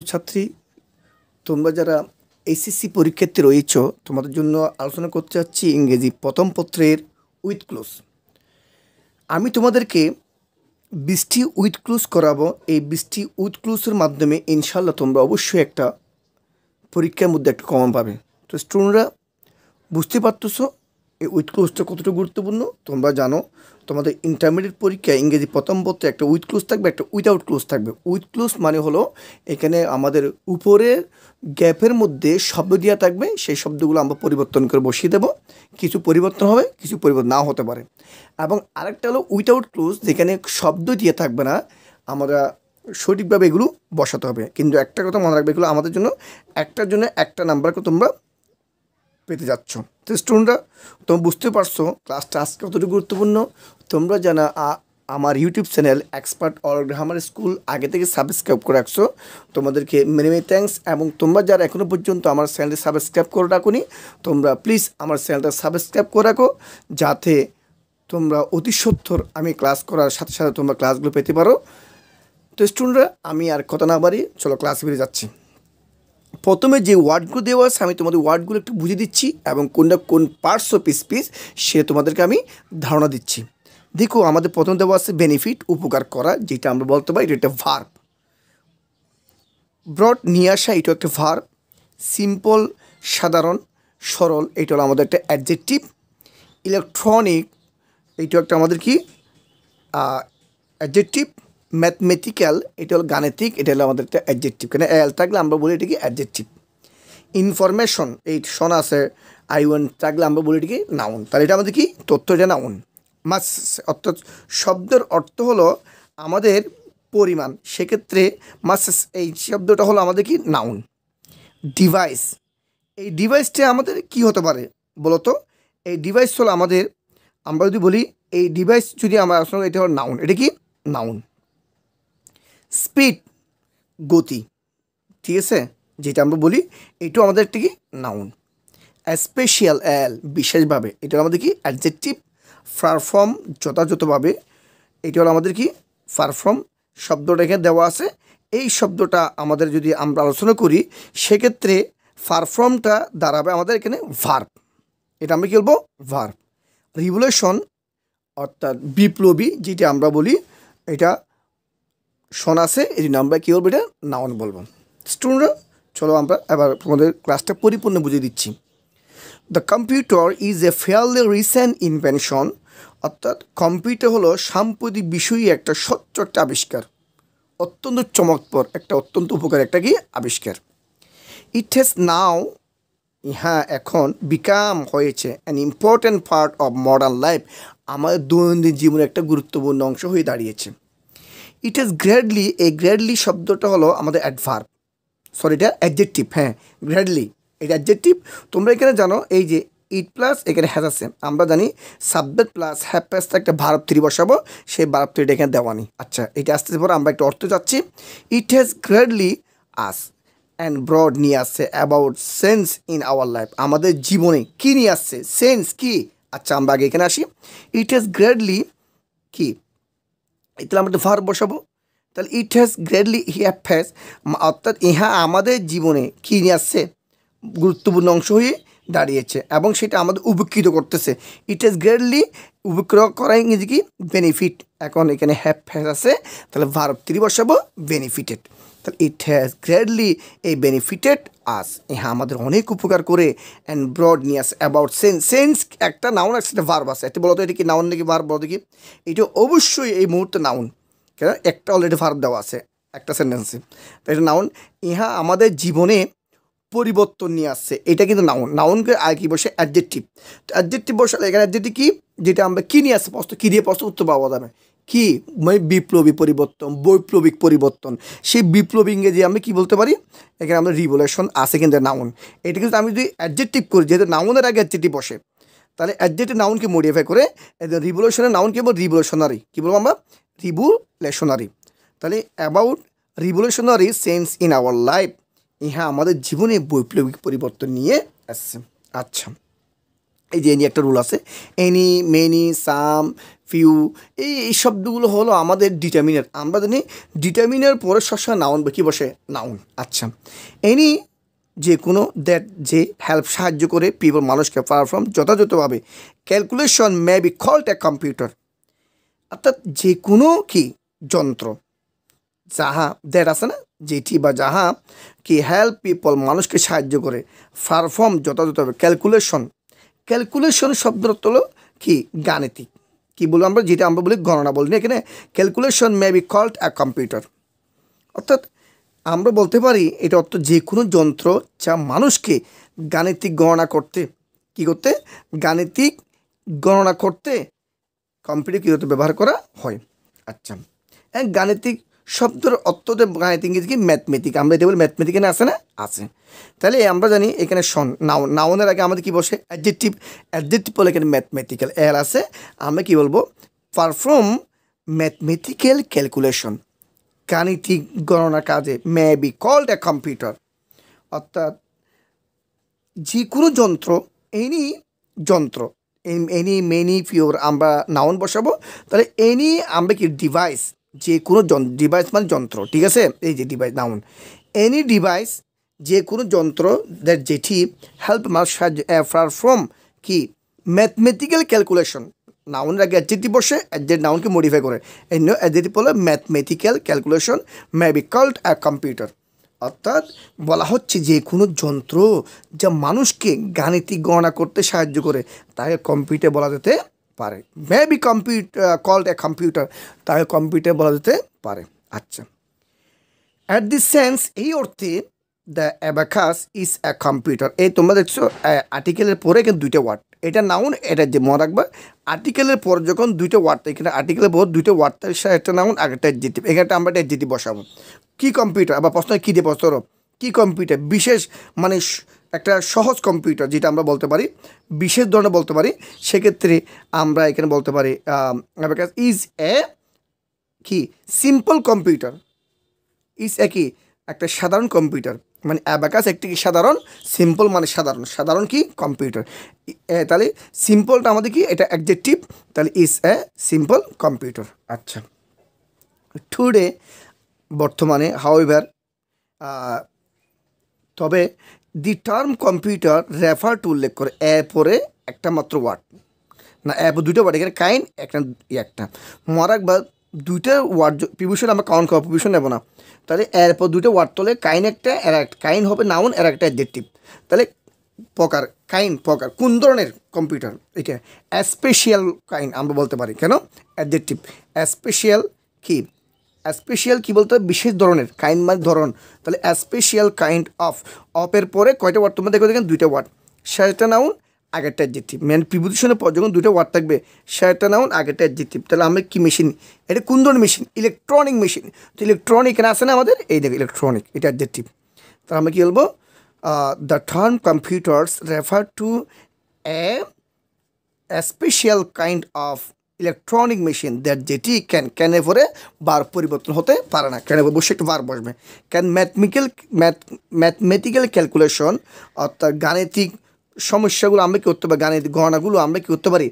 ছাত্রছাত্রী, তোমরা যারা এইচএসসি পরীক্ষার্থী রয়েছ, তোমাদের জন্য আলোচনা করতে যাচ্ছি ইংরেজি প্রথম পত্রের উইথ ক্লোজ। আমি তোমাদেরকে 20টি উইথ ক্লোজ করাবো। এই 20টি উইথ ক্লোজের মাধ্যমে ইনশাল্লাহ তোমরা অবশ্যই একটা পরীক্ষার মধ্যে একটা কমন পাবে। তো স্টুডেন্টরা বুঝতে পারতেছো এই উইথ ক্লোজটা কতটা গুরুত্বপূর্ণ। তোমরা জানো তোমাদের ইন্টারমিডিয়েট পরীক্ষায় ইংরেজি প্রথম পত্রে একটা উইথ ক্লোজ থাকবে, একটা উইথআউট ক্লোজ থাকবে। উইথ ক্লোজ মানে হলো এখানে আমাদের উপরের গ্যাপের মধ্যে শব্দ দেওয়া থাকবে, সেই শব্দগুলো আমরা পরিবর্তন করে বসিয়ে দেবো। কিছু পরিবর্তন হবে, কিছু পরিবর্তন নাও হতে পারে। এবং আরেকটা হলো উইথআউট ক্লোজ, যেখানে শব্দ দিয়ে থাকবে না, আমরা সঠিকভাবে এগুলো বসাতে হবে। কিন্তু একটা কথা মনে রাখবে, এগুলো আমাদের জন্য একটার জন্য একটা নাম্বারকে তোমরা পেতে যাচ্ছ। তো স্টুডেন্টরা তোমরা বুঝতে পারছো ক্লাসটা আজকে কতটুকু গুরুত্বপূর্ণ। তোমরা জানা আমার YouTube channel expert all grammar school আগে থেকে সাবস্ক্রাইব করে রাখছো, তোমাদেরকে মেনি মেনি থ্যাঙ্কস। এবং তোমরা যারা এখনও পর্যন্ত আমার চ্যানেলটি সাবস্ক্রাইব করে রাখোনি, তোমরা প্লিজ আমার চ্যানেলটা সাবস্ক্রাইব করে রাখো, যাতে তোমরা অতি সত্বর আমি ক্লাস করার সাথে সাথে তোমরা ক্লাসগুলো পেতে পারো। তো স্টুডেন্টরা আমি আর কথা না বাড়ি, চলো ক্লাস বেরিয়ে যাচ্ছি। প্রথমে যে ওয়ার্ডগুলো দেওয়া আছে আমি তোমাদের ওয়ার্ডগুলো একটু বুঝিয়ে দিচ্ছি এবং কোনটা কোন পার্টস অফ স্পিচ সে তোমাদেরকে আমি ধারণা দিচ্ছি। দেখো আমাদের প্রথম দেওয়া আছে বেনিফিট, উপকার করা, যেটা আমরা বলতে পারি এটা একটা ভার্ব। ব্রড নিয়ে আসা, এটাও একটা ভার্ব। সিম্পল সাধারণ সরল, এটা হলো আমাদের একটা অ্যাডজেক্টিভ। ইলেকট্রনিক, এইটাও একটা আমাদের কি অ্যাডজেক্টিভ। ম্যাথমেটিক্যাল, এটা হলো গাণিতিক, এটা হলো আমাদের একটা অ্যাডজেক্টিভ। কেন এল থাকলে আমরা বলি এটাকে অ্যাডজেক্টিভ। ইনফরমেশন, এই শোনা আছে আইওয়ান থাকলে আমরা বলি এটাকে নাউন। তাহলে এটা আমাদের কি তথ্য, এটা নাউন। মাস অর্থাৎ শব্দের অর্থ হলো আমাদের পরিমাণ, সেক্ষেত্রে মাসেস এই শব্দটা হলো আমাদের কি নাউন। ডিভাইস, এই ডিভাইসটা আমাদের কি হতে পারে বলো তো? এই ডিভাইস হলো আমাদের, আমরা যদি বলি এই ডিভাইস যদি আমরা আসলে এটা হলো নাউন, এটা কি নাউন। স্পিড, গতি, ঠিক আছে, যেটা আমরা বলি এটাও আমাদের একটা কি নাউন। স্পেশাল, এল বিশেষভাবে, এটা হলো আমাদের কি অ্যাডজেক্টিভ। পারফর্ম, যথাযথভাবে, এটা হলো আমাদের কি পারফর্ম। শব্দটা এখানে দেওয়া আছে, এই শব্দটা আমাদের যদি আমরা আলোচনা করি সেক্ষেত্রে পারফর্মটা দাঁড়াবে আমাদের এখানে ভার্ব। এটা আমরা কি বলবো ভার্ব। রিভলিউশন অর্থাৎ বিপ্লবী, যেটা আমরা বলি এটা শোনা আছে, এই জন্য আমরা কী বলবো এটা নাউন বলবো। স্টুডেন্টরা চলো আমরা এবার তোমাদের ক্লাসটা পরিপূর্ণ বুঝিয়ে দিচ্ছি। The computer is a fairly recent invention, অর্থাৎ কম্পিউটার হলো সাম্প্রতিক বিষয়ই একটা স্বচ্ছ একটা আবিষ্কার, অত্যন্ত চমৎকার একটা, অত্যন্ত উপকার একটা কি আবিষ্কার। ইট হ্যাজ নাও, হ্যাঁ এখন, বিকাম হয়েছে an important part of modern life, আমাদের দৈনন্দিন জীবনের একটা গুরুত্বপূর্ণ অংশ হয়ে দাঁড়িয়েছে। ইট হ্যাজ গ্রেডলি, এই গ্রেডলি শব্দটা হলো আমাদের অ্যাডভার্ব, সরি এটা অ্যাডজেক্টিভ। হ্যাঁ গ্রেডলি এটা অ্যাডজেক্টিভ। তোমরা এখানে জানো এই যে ইট প্লাস এখানে হ্যাজ আছে, আমরা জানি সাবজেক্ট প্লাস হ্যাভ প্লাস একটা ভার্ব থ্রি বসাবো, সেই ভার্ব থ্রিটা এখানে দেওয়া নেই। আচ্ছা এটা আসতে পরে আমরা একটা অর্থ যাচ্ছি। It has gradually us and broad নিয়ে আসছে about sense in our life, আমাদের জীবনে কী নিয়ে আসছে, সেন্স কি। আচ্ছা আমরা আগে এখানে আসি। ইট হ্যাজ গ্রেডলি কি, তাহলে আমরা একটা ভার্ব বসাবো। তাহলে ইট হ্যাজ গ্রেডলি হ্যাজ, অর্থাৎ ইহা আমাদের জীবনে কী নিয়ে আসছে, গুরুত্বপূর্ণ অংশ হয়ে দাঁড়িয়েছে এবং সেটা আমাদের উপকৃত করতেছে। ইট হ্যাজ গ্রেডলি, উপকৃত করা ইংরেজি কি বেনিফিট। এখন এখানে হ্যাভ হ্যাজ আছে, তাহলে ভার্ব থ্রি বসাবো বেনিফিটেড। তাহলে ইট হ্যাজ গ্রেডলি এই বেনিফিটেড আস, হ্যাঁ আমাদের অনেক উপকার করে। অ্যান্ড ব্রড নিয়ে আসে অ্যাবাউট সেন্স, সেন্স একটা নাউন আছে, একটা ভার্ব আছে। এটা বলো তো এটা কি নাউন নাকি ভার্ব, বলো দেখি। এটা অবশ্যই এই মুহূর্তে নাউন, কেন একটা অলরেডি ভার্ব দেওয়া আছে একটা সেন্টেন্সে, তাই এটা নাউন। ইহা আমাদের জীবনে পরিবর্তন নিয়ে আসছে, এটা কিন্তু নাউন। নাউনকে আর কি বসে অ্যাডজেক্টিভ। তো অ্যাডজেক্টিভ বসালে এখানে অ্যাডজেক্টিভ কি, যেটা আমরা কী নিয়ে আসছে প্রশ্ন, কী দিয়ে প্রশ্ন উত্তর পাওয়া যাবে কি, মানে বিপ্লবী পরিবর্তন, বৈপ্লবিক পরিবর্তন। সেই বিপ্লবী ইংরেজি আমরা কী বলতে পারি, এখানে আমরা রিভলিউশন আসে কিন্তু নাউন। এটা কিন্তু আমি যদি অ্যাডজেক্টিভ করি, যেহেতু নাউনের আগে অ্যাডজেক্টিভ বসে, তাহলে অ্যাডজেক্টিভ নাউনকে মডিফাই করে রিভলিউশনের নাউনকে বলবো রিভলিউশনারি, কী বলবো আমরা রিভলিউশনারি। তাহলে about revolutionary sense in our life, ইহা আমাদের জীবনে বৈপ্লবিক পরিবর্তন নিয়ে আসছে। আচ্ছা এই যে এনি একটা রুল আছে, এনি, মেনি, সাম, ফিউ, এই শব্দগুলো হলো আমাদের ডিটারমিনার। আমরা জানি ডিটারমিনার পরে সবসময় নাউন কী বসে, নাউন। আচ্ছা, এনি যে কোনো দ্যাট যে হেল্প সাহায্য করে পিপল মানুষকে পারফর্ম যথাযথভাবে calculation may be called a computer. অর্থাৎ যে কোনো কি যন্ত্র যাহা দ্যাট আছে না, যেটি বা যাহা কি হেল্প পিপল মানুষকে সাহায্য করে পারফর্ম যথাযথভাবে ক্যালকুলেশন শব্দের অর্থ হলো কি গাণিতিক। কি বলবো আমরা, যেটা আমরা বলি গণনা বলি না এখানে, calculation may be called a computer. অর্থাৎ আমরা বলতে পারি এটা অর্থ যে কোনো যন্ত্র যা মানুষকে গাণিতিক গণনা করতে কি করতে, গাণিতিক গণনা করতে কম্পিউটার কী করতে ব্যবহার করা হয়। আচ্ছা, গাণিতিক শব্দের অর্থতে গাণিতিক ইংরেজি কি ম্যাথমেটিক, আমরা এটা বলি ম্যাথমেটিক এখানে আছে না, আছে। তাহলে আমরা জানি এখানে নাউনের আগে আমাদের কি বসে অ্যাডজেক্টিভ বলে এখানে ম্যাথমেটিক্যাল এল আছে, আমরা কি বলবো পারফর্ম ম্যাথমেটিক্যাল ক্যালকুলেশন, গাণিতিক গণনা কাজে may be called a computer. অর্থাৎ যে কোনো যন্ত্র, এনি যন্ত্র, এনি মেনি ফিওর আমরা নাউন বসাবো, তাহলে এনি আমরা কি ডিভাইস, যে কোনো ডিভাইস মানে যন্ত্র, ঠিক আছে, এই যে ডিভাইস নাউন, এনি ডিভাইস যে কোনো যন্ত্র দ্যাট যেটি হেল্প মানুষ পারফর্ম কি ম্যাথমেটিক্যাল ক্যালকুলেশন, নাউনের আগে অ্যাডজেক্টিভ বসে অ্যাডজেক্ট নাউনকে মডিফাই করে, এই অ্যাডজেক্টিভ হলো mathematical calculation may be called a computer. অর্থাৎ বলা হচ্ছে যে কোনো যন্ত্র যা মানুষকে গাণিতিক গণনা করতে সাহায্য করে তাকে কম্পিউটার বলা যেতে পারে, may be called a computer, তাকে কম্পিউটার বলা যেতে পারে। আচ্ছা, অ্যাট দিস সেন্স, এই অর্থে the abacus is a computer. এই তোমরা দেখছো আর্টিকেলের পরে কিন্তু দুইটা ওয়ার্ড, এটা নাউন, এটা যে মনে রাখবা আর্টিকেলের পর যখন দুইটা ওয়ার্ড, এখানে আর্টিকেলের পর দুইটা ওয়ার্ড, একটা নাউন আগেরটা অ্যাডজেক্টিভ, এখানে আমরা একটা অ্যাডজেক্টিভ বসাবো। কী কম্পিউটার, আবার প্রশ্ন কী দিয়ে প্রশ্ন, কী কম্পিউটার, বিশেষ মানে একটা সহজ কম্পিউটার যেটা আমরা বলতে পারি, বিশেষ ধরনের বলতে পারি, সেক্ষেত্রে আমরা এখানে বলতে পারি অ্যাবাকাস ইজ এ কি সিম্পল কম্পিউটার, ইজ এ কি একটা সাধারণ কম্পিউটার, মানে অ্যাবাকাস একটি কি সাধারণ, সিম্পল মানে সাধারণ কি কম্পিউটার। তাহলে সিম্পলটা আমাদের কি, এটা অ্যাডজেক্টিভ, তাহলে ইজ এ সিম্পল কম্পিউটার। আচ্ছা, টুডে বর্তমানে হাউএভার, তবে the term computer refer to উল্লেখ করে পরে একটা মাত্র ওয়ার্ড না, দুটো ওয়ার্ড, এখানে কাইন একটা মরাক বা দুইটা ওয়ার্ড প্রিভিউশন আমরা কাউন্ট করবো, প্রিভিউশন নেবো না, তাহলে এরপর দুটো ওয়ার্ড তোলে, কাইন একটা কাইন হবে নাউন, এর একটা অ্যাডজেক্টিভ। তাহলে প্রকার প্রকার কোন ধরনের কম্পিউটার, এটা স্পেশাল কাইন্ড আমরা বলতে পারি, কেন অ্যাডজেক্টিভ, স্পেশাল কি, স্পেশাল কী বলতে হবে বিশেষ ধরনের, কাইন্ড মানে ধরন, তাহলে স্পেশাল কাইন্ড অফের পরে কয়টা ওয়ার্ড তোমরা দেখো, দেখেন দুইটা ওয়ার্ড, সেটা নাউন আগেরটা অ্যাডজেক্টিভ, মেন প্রিপোজিশনের পর যখন দুটো ওয়ার্ড থাকবে সেটা নাউন আগেরটা অ্যাডজেক্টিভ। তাহলে আমরা কি মেশিন, এটা কোন ধরনের মেশিন, ইলেকট্রনিক মেশিন, তো ইলেকট্রনিক এখানে আসে না আমাদের, এই দেখো ইলেকট্রনিক, এটা অ্যাডজেক্টিভ। তাহলে আমরা কী বলবো, the term computers refer to a special kind of electronic machine that যেটি ক্যানের পরে বার পরিবর্তন হতে পারে না, ক্যানের বসে একটু বার বসবে, ক্যান ম্যাথমেটিক্যাল ক্যালকুলেশন, অর্থাৎ গাণিতিক সমস্যাগুলো আমরা কী করতে পারি, গাণিতিক গণনাগুলো আমরা কী করতে পারি,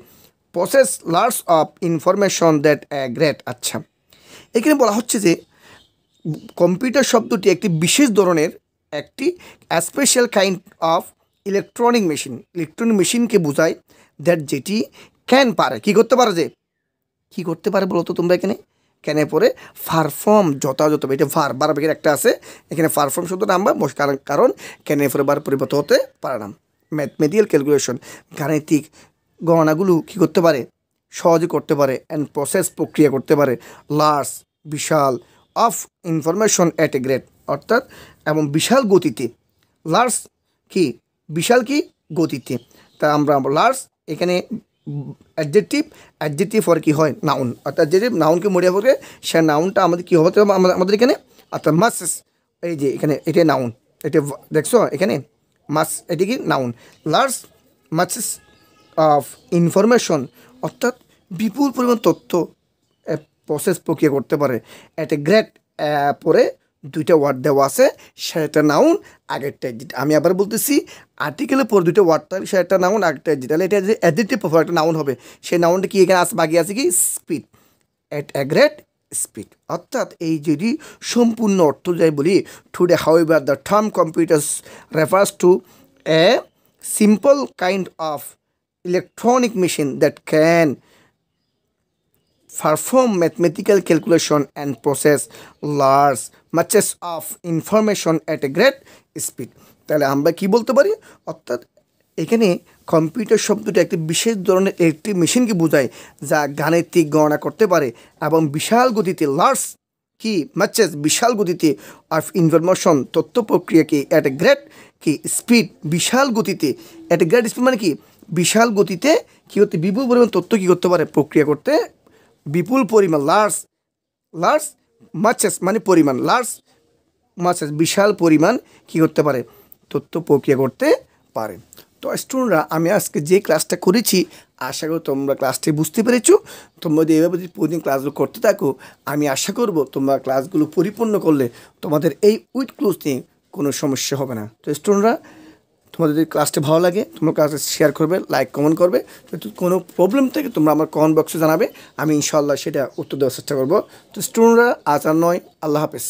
process large of information that great. আচ্ছা, এখানে বলা হচ্ছে যে কম্পিউটার শব্দটি একটি বিশেষ ধরনের, একটি স্পেশাল কাইন্ড অফ ইলেকট্রনিক মেশিনকে বোঝায় দ্যাট যেটি ক্যান পারে, কী করতে পারে, যে কী করতে পারে বলো তো তোমরা, এখানে ক্যানে পরে পারফর্ম যথাযথ, এটা বার বেগের একটা আছে, এখানে পারফর্ম শব্দটা আমরা কারণ ক্যানে পরে বার পরিবর্তন হতে পারে না। ম্যাথমেটিক্যাল ক্যালকুলেশন, গাণিতিক গণনাগুলো কী করতে পারে, সহজে করতে পারে, অ্যান্ড প্রসেস প্রক্রিয়া করতে পারে, লার্জ বিশাল, of information at a great, অর্থাৎ এবং বিশাল গতিতে, লার্জ কি বিশাল কি গতিতে, তা আমরা লার্জ এখানে অ্যাডজেক্টিভ পরে কী হয় নাউন, অর্থাৎ অ্যাডজেক্টিভ নাউনকে মডিফাই করে সে নাউনটা আমাদের কী হবে আমাদের এখানে, অর্থাৎ মাসেস, এই যে এখানে এটা নাউন, এটা দেখছো এখানে মাস, এটি কি নাউন, লার্জ মাসেস অফ ইনফরমেশন, অর্থাৎ বিপুল পরিমাণ তথ্য প্রসেস প্রক্রিয়া করতে পারে, এট এ গ্রেট পরে দুইটা ওয়ার্ড দেওয়া আছে, সেটা নাউন, আগেরটা অ্যাডজেক্টিভ। আমি আবার বলতেছি, আর্টিকেলের পর দুইটা ওয়ার্ড থাকলে সেটা নাউন, আগেরটা অ্যাডজেক্টিভ। তাহলে এটা যে অ্যাডজেক্টিভ পর একটা নাউন হবে, সেই নাউনটা কি এখানে আছে, বাকি আছে কি speed, at a great speed. অর্থাৎ এই যদি সম্পূর্ণ অর্থ যাই বলি, today however the term computers refers to a simple kind of electronic machine that can perform mathematical calculation and process large matches of information at a great speed। তাহলে আমরা কি বলতে পারি, অর্থাৎ এখানে কম্পিউটার শব্দটা একটি বিশেষ ধরনের একটি মেশিনকে বোঝায় যা গাণিতিক গণনা করতে পারে এবং বিশাল গতিতে লার্জ কি ম্যাচেস বিশাল গতিতে অফ ইনফরমেশন তথ্য প্রক্রিয়াকে অ্যাট এ গ্রেট কি স্পিড বিশাল গতিতে অ্যাট এ গ্রেট স্পিড মানে কি বিশাল গতিতে কী করতে বিপুল পরিমাণ তথ্য কী করতে পারে প্রক্রিয়া করতে, বিপুল পরিমাণ লার্জ মাচেস মানে পরিমাণ, লার্জ মাচেস বিশাল পরিমাণ কী করতে পারে তথ্য প্রক্রিয়া করতে পারে। তো স্টুডেন্টরা আমি আজকে যে ক্লাসটা করেছি আশা করি তোমরা ক্লাসটি বুঝতে পেরেছো। তোমরা যদি এভাবে যদি প্রতিদিন ক্লাসগুলো করতে থাকো আমি আশা করব তোমরা ক্লাসগুলো পরিপূর্ণ করলে তোমাদের এই উইথ ক্লোজ নিয়ে কোনো সমস্যা হবে না। তো স্টুডেন্টরা তোমাদের যদি ক্লাসটি ভালো লাগে তোমরা ক্লাসে শেয়ার করবে, লাইক কমেন্ট করবে। যদি কোনো প্রবলেম থাকে তোমরা আমার কমেন্ট বক্সে জানাবে, আমি ইনশাআল্লাহ সেটা উত্তর দেওয়ার চেষ্টা করবো। তো স্টুডেন্টরা আজ আর নয়, আল্লাহ হাফেজ।